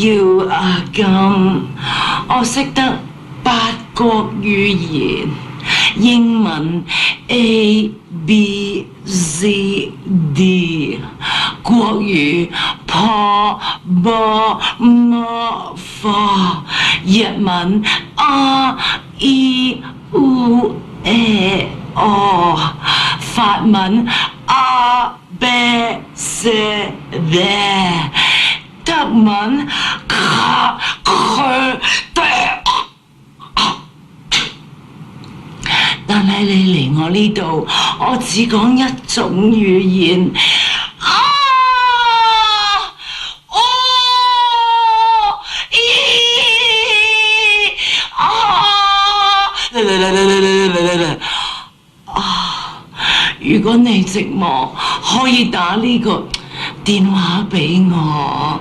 叫阿金，我識得8國語言，英文 A B C D， 國語 P B M F， 日文 R E U E O， 法文 A B C D， 德文 K K D。但係你嚟我呢度，我只講一種語言。如果你寂寞，可以打呢個電話俾我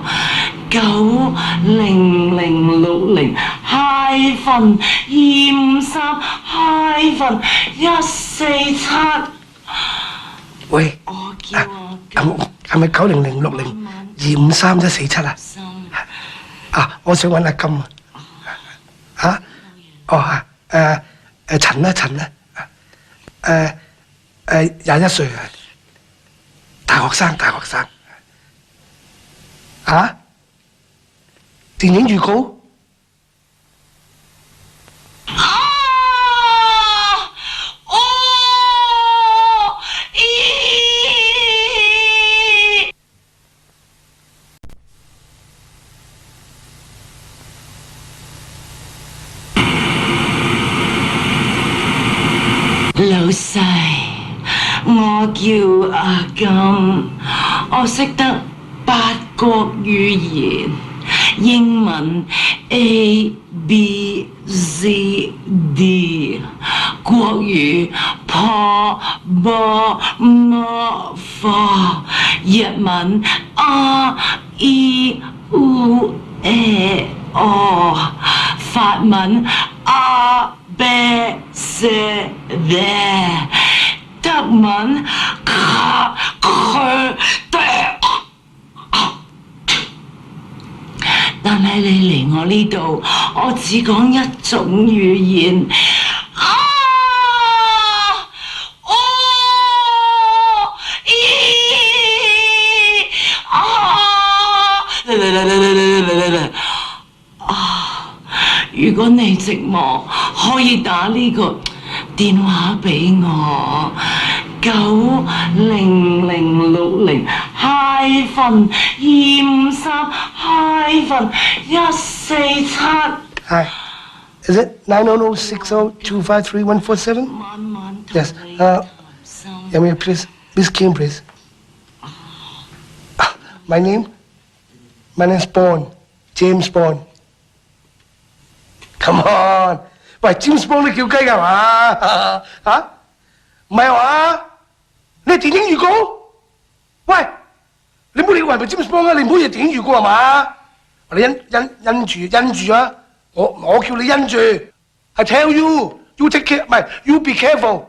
，900-253-147。喂，我叫我係咪900-60253-147啊？啊，我想揾阿金啊。嚇？哦啊，陳啦，21歲啊，大學生。嚇？電影預告？老細，我叫阿金，我識得8國語言，英文 A B C D， 國語 P B M F， 日文 R E U E O， 法文 A B C D， 德文 K K D。但係你嚟我呢度，我只講一種語言。如果你寂寞，可以打呢個電話俾我，900-253-147。Hi, is it 900-60-253-147? Yes. Yeah, please, Miss Kim, please. My name's Bond, James Bond. Come on， 喂 ，James Bond 你叫雞㗎嘛？嚇？唔係話你係電影預告？喂，你唔好理我係咪 James Bond 啊！你唔好以為電影預告係嘛？你因住啊！我叫你因住。I tell you, you take care， 唔係 you be careful。